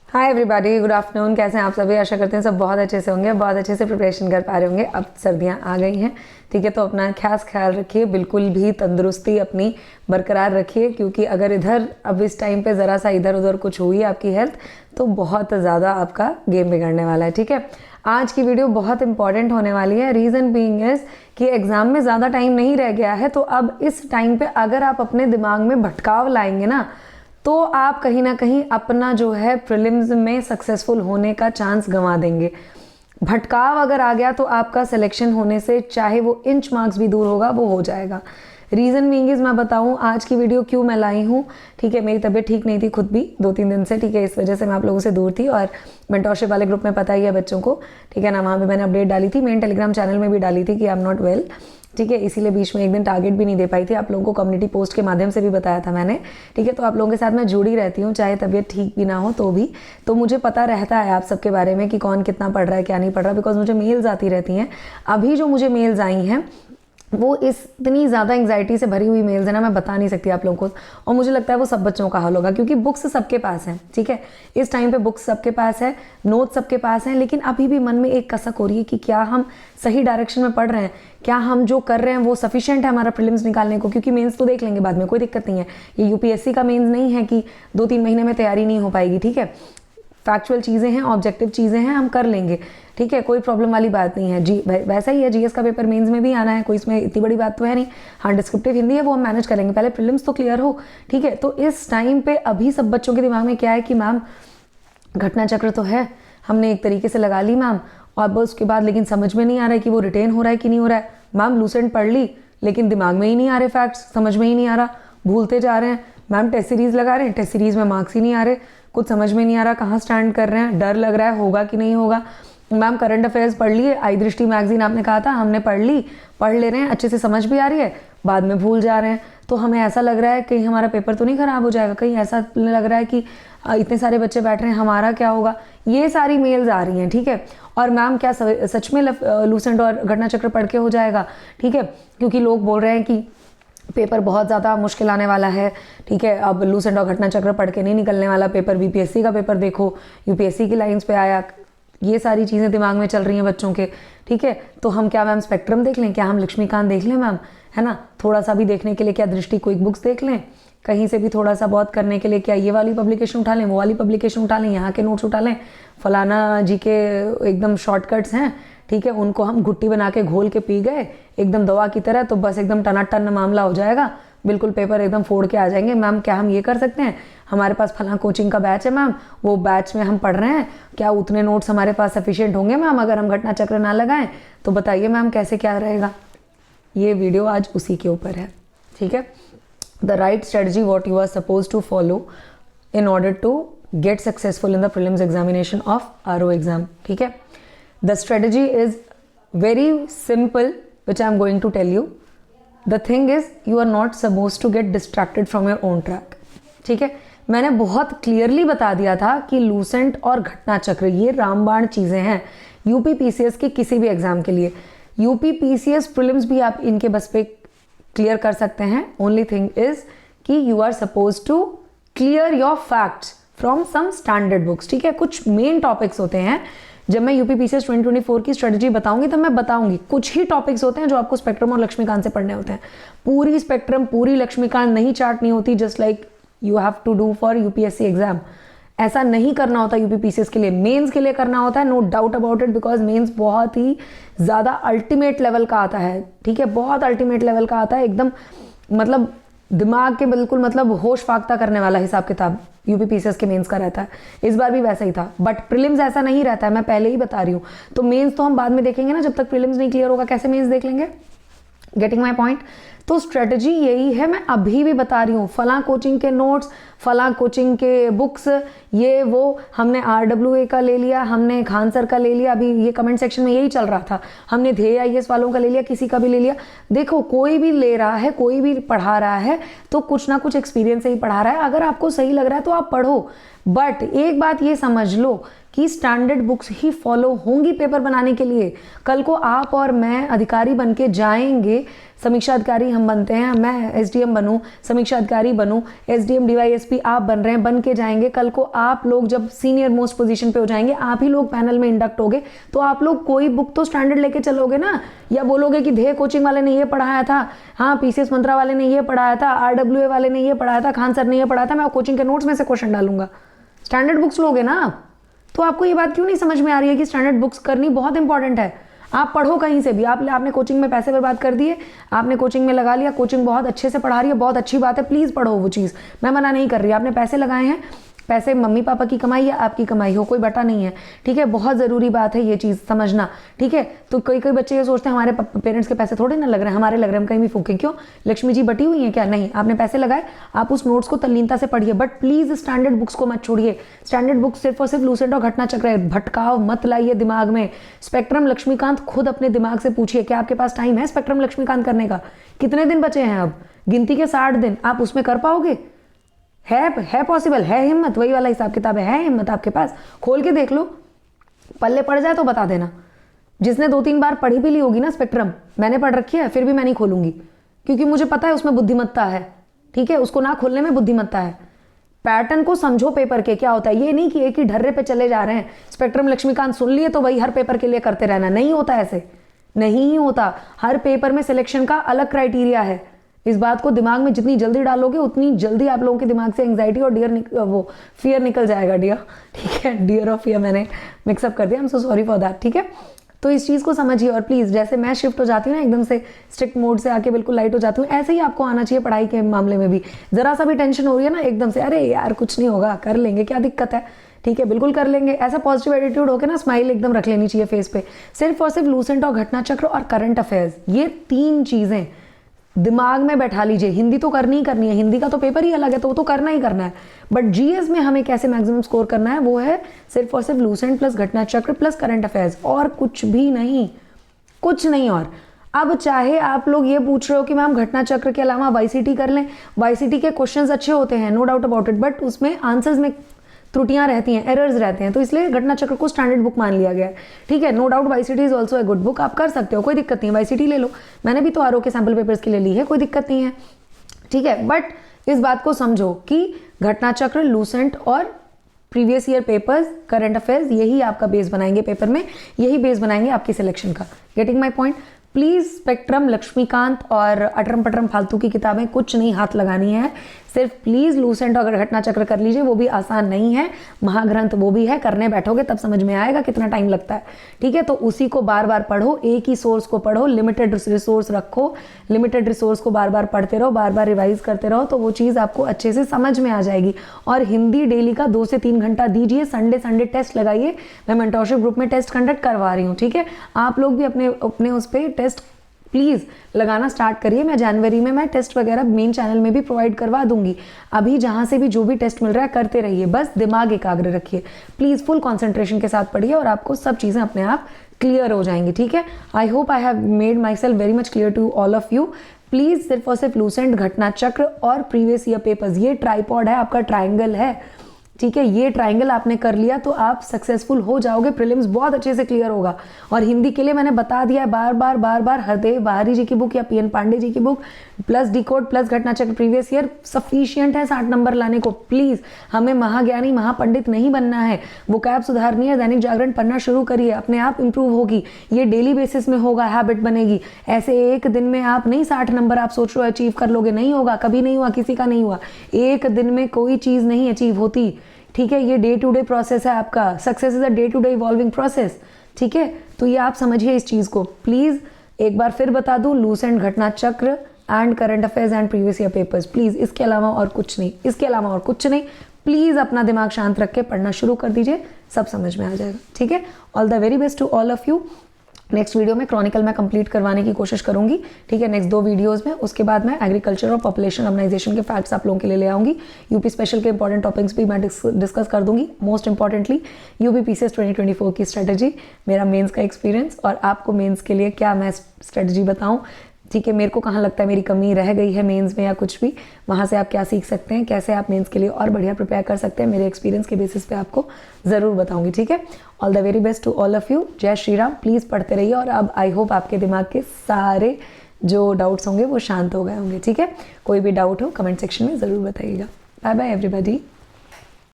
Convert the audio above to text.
Hi everybody, good afternoon. कैसे हैं आप सभी? आशा करते हैं सब बहुत अच्छे से होंगे, बहुत अच्छे से प्रिपरेशन कर पा रहे होंगे। अब सर्दियां आ गई हैं, ठीक है, तो अपना खास ख्याल रखिए, बिल्कुल भी तंदुरुस्ती अपनी बरकरार रखिए, क्योंकि अगर इधर अब इस टाइम पे ज़रा सा इधर उधर कुछ हुई आपकी हेल्थ तो बहुत ज़्यादा आपका गेम बिगड़ने वाला है, ठीक है। आज की वीडियो बहुत इंपॉर्टेंट होने वाली है। रीज़न बीइंग इज़ कि एग्ज़ाम में ज़्यादा टाइम नहीं रह गया है, तो अब इस टाइम पे अगर आप अपने दिमाग में भटकाव लाएंगे ना, तो आप कहीं ना कहीं अपना जो है प्रीलिम्स में सक्सेसफुल होने का चांस गंवा देंगे। भटकाव अगर आ गया तो आपका सिलेक्शन होने से चाहे वो इंच मार्क्स भी दूर होगा, वो हो जाएगा। रीज़न बीइंग इज मैं बताऊं आज की वीडियो क्यों मैं लाई हूँ, ठीक है। मेरी तबीयत ठीक नहीं थी खुद भी 2-3 दिन से, ठीक है, इस वजह से मैं आप लोगों से दूर थी। और मेंटोरशिप वाले ग्रुप में पता ही है बच्चों को, ठीक है ना, वहाँ पे मैंने अपडेट डाली थी, मेन टेलीग्राम चैनल में भी डाली थी कि आई एम नॉट वेल, ठीक है। इसीलिए बीच में एक दिन टारगेट भी नहीं दे पाई थी, आप लोगों को कम्युनिटी पोस्ट के माध्यम से भी बताया था मैंने, ठीक है। तो आप लोगों के साथ मैं जुड़ी रहती हूँ, चाहे तबीयत ठीक भी ना हो तो भी, तो मुझे पता रहता है आप सबके बारे में कि कौन कितना पढ़ रहा है क्या नहीं पढ़ रहा, बिकॉज मुझे मेल्स आती रहती हैं। अभी जो मुझे मेल्स आई हैं वो इतनी ज़्यादा एंग्जाइटी से भरी हुई मेल्स है ना, मैं बता नहीं सकती आप लोगों को। और मुझे लगता है वो सब बच्चों का हाल होगा, क्योंकि बुक्स सबके पास हैं, ठीक है। इस टाइम पे बुक्स सबके पास है, नोट्स सबके पास हैं, लेकिन अभी भी मन में एक कसक हो रही है कि क्या हम सही डायरेक्शन में पढ़ रहे हैं, क्या हम जो कर रहे हैं वो सफिशिएंट है हमारा प्रीलिम्स निकालने को। क्योंकि मेंस तो देख लेंगे बाद में, कोई दिक्कत नहीं है। ये यूपीएससी का मेंस नहीं है कि 2-3 महीने में तैयारी नहीं हो पाएगी, ठीक है। फैक्चुअल चीज़ें हैं, ऑब्जेक्टिव चीज़ें हैं, हम कर लेंगे, ठीक है, कोई प्रॉब्लम वाली बात नहीं है जी। वैसा ही है, जीएस का पेपर मेंस में भी आना है, कोई इसमें इतनी बड़ी बात तो है नहीं। हाँ, डिस्क्रिप्टिव हिंदी है, वो हम मैनेज करेंगे, पहले प्रीलिम्स तो क्लियर हो, ठीक है। तो इस टाइम पे अभी सब बच्चों के दिमाग में क्या है कि मैम घटना चक्र तो है, हमने एक तरीके से लगा ली मैम, और बस उसके बाद लेकिन समझ में नहीं आ रहा है कि वो रिटेन हो रहा है कि नहीं हो रहा है। मैम लूसेंट पढ़ ली लेकिन दिमाग में ही नहीं आ रहे फैक्ट्स, समझ में ही नहीं आ रहा, भूलते जा रहे हैं। मैम टेस्ट सीरीज़ लगा रहे हैं, टेस्ट सीरीज़ में मार्क्स ही नहीं आ रहे, कुछ समझ में नहीं आ रहा कहाँ स्टैंड कर रहे हैं, डर लग रहा है होगा कि नहीं होगा। मैम करंट अफेयर्स पढ़ लिए, आई दृष्टि मैगजीन आपने कहा था, हमने पढ़ ली, पढ़ ले रहे हैं, अच्छे से समझ भी आ रही है, बाद में भूल जा रहे हैं। तो हमें ऐसा लग रहा है कहीं हमारा पेपर तो नहीं ख़राब हो जाएगा, कहीं ऐसा लग रहा है कि इतने सारे बच्चे बैठ रहे हैं, हमारा क्या होगा। ये सारी मेल्स आ रही हैं, ठीक है। और मैम क्या सच में लूसेंट और घटना चक्र पढ़ के हो जाएगा, ठीक है, क्योंकि लोग बोल रहे हैं कि पेपर बहुत ज़्यादा मुश्किल आने वाला है, ठीक है। अब लूसेंट और घटना चक्र पढ़ के नहीं निकलने वाला पेपर, बीपीएससी का पेपर देखो, यूपीएससी की लाइंस पे आया, ये सारी चीज़ें दिमाग में चल रही हैं बच्चों के, ठीक है। तो हम क्या मैम स्पेक्ट्रम देख लें, क्या हम लक्ष्मीकांत देख लें मैम, है ना, थोड़ा सा भी देखने के लिए क्या दृष्टि क्विक बुक्स देख लें, कहीं से भी थोड़ा सा बहुत करने के लिए क्या ये वाली पब्लिकेशन उठा लें, वो वाली पब्लिकेशन उठा लें, यहाँ के नोट्स उठा लें, फलाना जी के एकदम शॉर्टकट्स हैं, ठीक है, उनको हम घुट्टी बना के घोल के पी गए एकदम दवा की तरह, तो बस एकदम टनाटन मामला हो जाएगा, बिल्कुल पेपर एकदम फोड़ के आ जाएंगे। मैम क्या हम ये कर सकते हैं, हमारे पास फलां कोचिंग का बैच है मैम, वो बैच में हम पढ़ रहे हैं, क्या उतने नोट्स हमारे पास सफिशिएंट होंगे मैम अगर हम घटना चक्र ना लगाएं, तो बताइए मैम कैसे क्या रहेगा। ये वीडियो आज उसी के ऊपर है, ठीक है। The right strategy what you are suppose to follow in order to get successful in the prelims examination of RO exam, ठीक है। The strategy is very simple which I am going to tell you. The thing is you are not suppose to get distracted from your own track, ठीक है। मैंने बहुत clearly बता दिया था कि लूसेंट और घटना चक्र ये रामबाण चीज़ें हैं यूपी पीसीएस के किसी भी एग्जाम के लिए। यूपी पीसीएस प्रीलिम्स भी आप इनके बस पे क्लियर कर सकते हैं। ओनली थिंग इज कि you are suppose to clear your facts from some standard books, ठीक है। कुछ मेन टॉपिक्स होते हैं, जब मैं यूपी पीसीएस 2024 की स्ट्रेटजी बताऊंगी तब मैं बताऊंगी, कुछ ही टॉपिक्स होते हैं जो आपको स्पेक्ट्रम और लक्ष्मीकांत से पढ़ने होते हैं। पूरी स्पेक्ट्रम पूरी लक्ष्मीकांत नहीं चाटनी होती, just like you have to do for UPSC exam. ऐसा नहीं करना होता यूपी पीसीएस के लिए, मेंस के लिए करना होता है, no doubt about it, because mains बहुत ही ज़्यादा अल्टीमेट लेवल का आता है, ठीक है, बहुत अल्टीमेट लेवल का आता है, एकदम मतलब दिमाग के बिल्कुल मतलब होश फाख्ता करने वाला हिसाब किताब यूपी पीसीएस के मेंस का रहता है। इस बार भी वैसा ही था, बट प्रीलिम्स ऐसा नहीं रहता है, मैं पहले ही बता रही हूँ। तो मेंस तो हम बाद में देखेंगे ना, जब तक प्रीलिम्स नहीं क्लियर होगा कैसे मेंस देख लेंगे। Getting my point. तो स्ट्रेटजी यही है, मैं अभी भी बता रही हूँ, फलां कोचिंग के नोट्स, फलां कोचिंग के बुक्स, ये वो हमने RWA का ले लिया, हमने खान सर का ले लिया, अभी ये कमेंट सेक्शन में यही चल रहा था, हमने ध्येय IAS वालों का ले लिया, किसी का भी ले लिया। देखो कोई भी ले रहा है, कोई भी पढ़ा रहा है तो कुछ ना कुछ एक्सपीरियंस से ही पढ़ा रहा है। अगर आपको सही लग रहा है तो आप पढ़ो, बट एक बात ये समझ लो कि स्टैंडर्ड बुक्स ही फॉलो होंगी पेपर बनाने के लिए। कल को आप और मैं अधिकारी बन के जाएंगे समीक्षा अधिकारी हम बनते हैं, मैं एसडीएम बनूं, समीक्षा अधिकारी बनूं, एसडीएम डीवाईएसपी आप बन रहे हैं, बन के जाएंगे। कल को आप लोग जब सीनियर मोस्ट पोजीशन पे हो जाएंगे, आप ही लोग पैनल में इंडक्ट होगे, तो आप लोग कोई बुक तो स्टैंडर्ड लेके चलोगे ना, या बोलोगे कि ध्येय कोचिंग वाले ने ये पढ़ाया था, हाँ पीसीएस मंत्रा वाले ने ये पढ़ाया था, आरडब्ल्यूए वाले ने ये पढ़ाया था, खान सर ने ये पढ़ाया था, मैं कोचिंग के नोट्स में से क्वेश्चन डालूंगा। स्टैंडर्ड बुक्स लोगे ना आप। तो आपको ये बात क्यों नहीं समझ में आ रही है कि स्टैंडर्ड बुक्स करनी बहुत इंपॉर्टेंट है। आप पढ़ो कहीं से भी, आपने कोचिंग में पैसे बर्बाद कर दिए, आपने कोचिंग में लगा लिया, कोचिंग बहुत अच्छे से पढ़ा रही है, बहुत अच्छी बात है, प्लीज़ पढ़ो वो चीज़, मैं मना नहीं कर रही। आपने पैसे लगाए हैं, पैसे मम्मी पापा की कमाई या आपकी कमाई हो, कोई बटा नहीं है, ठीक है। बहुत ज़रूरी बात है ये चीज़ समझना, ठीक है। तो कई बच्चे ये सोचते हैं हमारे पेरेंट्स के पैसे थोड़े ना लग रहे हैं, हमारे लग रहे हैं, हम कहीं भी फूकें। क्यों? लक्ष्मी जी बटी हुई हैं क्या? नहीं, आपने पैसे लगाए, आप उस नोट्स को तल्लीनता से पढ़िए, बट प्लीज़ स्टैंडर्ड बुक्स को मत छोड़िए। स्टैंडर्ड बुक्स सिर्फ और सिर्फ लूसेंट और घटना चक्र है, भटकाव मत लाइए दिमाग में। स्पेक्ट्रम लक्ष्मीकांत खुद अपने दिमाग से पूछिए, क्या आपके पास टाइम है स्पेक्ट्रम लक्ष्मीकांत करने का? कितने दिन बचे हैं अब? गिनती के 60 दिन, आप उसमें कर पाओगे? है पॉसिबल? है हिम्मत? वही वाला हिसाब किताब है हिम्मत आपके पास? खोल के देख लो, पल्ले पड़ जाए तो बता देना। जिसने 2-3 बार पढ़ी भी ली होगी ना स्पेक्ट्रम, मैंने पढ़ रखी है, फिर भी मैं नहीं खोलूंगी, क्योंकि मुझे पता है उसमें बुद्धिमत्ता है, ठीक है। उसको ना खोलने में बुद्धिमत्ता है। पैटर्न को समझो पेपर के क्या होता है। ये नहीं कि एक ही ढर्रे पे चले जा रहे हैं, स्पेक्ट्रम लक्ष्मीकांत सुन लिए तो वही हर पेपर के लिए करते रहना, नहीं होता, ऐसे नहीं होता। हर पेपर में सिलेक्शन का अलग क्राइटेरिया है। इस बात को दिमाग में जितनी जल्दी डालोगे उतनी जल्दी आप लोगों के दिमाग से एंग्जाइटी और फियर निकल जाएगा, डियर, ठीक है। डियर और फियर मैंने मिक्सअप कर दिया, I am so sorry for that, ठीक है। तो इस चीज़ को समझिए, और प्लीज़ जैसे मैं शिफ्ट हो जाती हूँ ना एकदम से स्ट्रिक्ट मोड से आके बिल्कुल लाइट हो जाती हूँ, ऐसे ही आपको आना चाहिए पढ़ाई के मामले में भी। ज़रा सा भी टेंशन हो रही है ना, एकदम से अरे यार कुछ नहीं होगा, कर लेंगे, क्या दिक्कत है, ठीक है, बिल्कुल कर लेंगे, ऐसा पॉजिटिव एटीट्यूड होकर ना स्माइल एकदम रख लेनी चाहिए फेस पे। सिर्फ और सिर्फ लूसेंट और घटना चक्र और करंट अफेयर्स, ये 3 चीज़ें दिमाग में बैठा लीजिए। हिंदी तो करनी ही करनी है, हिंदी का तो पेपर ही अलग है, तो वो तो करना ही करना है, बट जीएस में हमें कैसे मैक्सिमम स्कोर करना है, वो है सिर्फ और सिर्फ लूसेंट प्लस घटना चक्र प्लस करंट अफेयर्स, और कुछ भी नहीं, कुछ नहीं। और अब चाहे आप लोग ये पूछ रहे हो कि मैम घटना चक्र के अलावा वाईसीटी कर लें, वाईसीटी के क्वेश्चंस अच्छे होते हैं, no doubt about it, but उसमें आंसर्स में त्रुटियां रहती हैं, एरर्स रहते हैं, तो इसलिए घटना चक्र को स्टैंडर्ड बुक मान लिया गया है, ठीक है। No doubt YCT is also a good book, आप कर सकते हो, कोई दिक्कत नहीं है, वाईसीटी ले लो, मैंने भी तो आरओ के सैम्पल पेपर्स के लिए ली है, कोई दिक्कत नहीं है, ठीक है। बट इस बात को समझो कि घटना चक्र, लूसेंट और previous year papers, current affairs, यही आपका बेस बनाएंगे पेपर में, यही बेस बनाएंगे आपकी सिलेक्शन का। Getting my point? Please spectrum Laxmikant और अटरम पटरम फालतू की किताबें कुछ नहीं हाथ लगानी है, सिर्फ प्लीज़ लूसेंट और घटना चक्र कर लीजिए, वो भी आसान नहीं है, महाग्रंथ वो भी है, करने बैठोगे तब समझ में आएगा कितना टाइम लगता है, ठीक है। तो उसी को बार बार पढ़ो, एक ही सोर्स को पढ़ो, लिमिटेड रिसोर्स रखो, लिमिटेड रिसोर्स को बार बार पढ़ते रहो, बार बार रिवाइज करते रहो, तो वो चीज़ आपको अच्छे से समझ में आ जाएगी। और हिंदी डेली का 2 से 3 घंटा दीजिए, संडे टेस्ट लगाइए, मैं मेंटरशिप ग्रुप में टेस्ट कंडक्ट करवा रही हूँ, ठीक है। आप लोग भी अपने उस पर टेस्ट प्लीज़ लगाना स्टार्ट करिए। मैं जनवरी में मैं टेस्ट वगैरह मेन चैनल में भी प्रोवाइड करवा दूंगी। अभी जहाँ से भी जो भी टेस्ट मिल रहा है करते रहिए, बस दिमाग एकाग्र रखिए, प्लीज़ फुल कंसंट्रेशन के साथ पढ़िए और आपको सब चीज़ें अपने आप क्लियर हो जाएंगी, ठीक है। I hope I have made myself very much clear to all of you. Please सिर्फ और सिर्फ लूसेंट, घटना चक्र और प्रीवियस ईयर पेपर्स, ये ट्राइपॉड है, आपका ट्राइंगल है, ठीक है। ये ट्राइंगल आपने कर लिया तो आप सक्सेसफुल हो जाओगे, प्रीलिम्स बहुत अच्छे से क्लियर होगा। और हिंदी के लिए मैंने बता दिया है बार बार हरदेव बाहरी जी की बुक या पीएन पांडे जी की बुक प्लस डिकोड प्लस घटना चक्र प्रीवियस ईयर सफिशिएंट है 60 नंबर लाने को। प्लीज हमें महाज्ञानी महापंडित नहीं बनना है, वो कैब सुधारनी है, दैनिक जागरण पढ़ना शुरू करिए, अपने आप इंप्रूव होगी, ये डेली बेसिस में होगा, हैबिट बनेगी। ऐसे एक दिन में आप नहीं 60 नंबर आप सोच रहे हो अचीव कर लोगे, नहीं होगा, कभी नहीं हुआ, किसी का नहीं हुआ, एक दिन में कोई चीज नहीं अचीव होती, ठीक है। ये डे टू डे प्रोसेस है आपका, success is a day to day evolving process, ठीक है। तो ये आप समझिए इस चीज को। प्लीज एक बार फिर बता दूं, लूसेंट, घटना चक्र and current affairs and previous year papers, please इसके अलावा और कुछ नहीं, इसके अलावा और कुछ नहीं। प्लीज अपना दिमाग शांत रख के पढ़ना शुरू कर दीजिए, सब समझ में आ जाएगा, ठीक है। All the very best to all of you. Next video में क्रॉनिकल मैं कंप्लीट करवाने की कोशिश करूंगी, ठीक है, नेक्स्ट 2 वीडियोस में। उसके बाद मैं एग्रीकल्चर और पॉपुलेशन ऑर्गेनाइजेशन के फैक्ट्स आप लोगों के लिए ले आऊंगी। यूपी स्पेशल के इंपॉर्टेंट टॉपिक्स भी मैं डिस्कस कर दूंगी। मोस्ट इंपॉर्टेंटली यूपी पीसीएस 2024 की स्ट्रेटजी, मेरा मेंस का एक्सपीरियंस और आपको मेंस के लिए क्या मैं स्ट्रेटजी बताऊं, ठीक है। मेरे को कहाँ लगता है मेरी कमी रह गई है मेंस में या कुछ भी, वहाँ से आप क्या सीख सकते हैं, कैसे आप मेंस के लिए और बढ़िया प्रिपेयर कर सकते हैं, मेरे एक्सपीरियंस के बेसिस पे आपको ज़रूर बताऊंगी, ठीक है। All the very best to all of you. जय श्री राम। प्लीज़ पढ़ते रहिए और अब आई होप आपके दिमाग के सारे जो डाउट्स होंगे वो शांत हो गए होंगे। ठीक है, कोई भी डाउट हो कमेंट सेक्शन में ज़रूर बताइएगा। Bye bye everybody.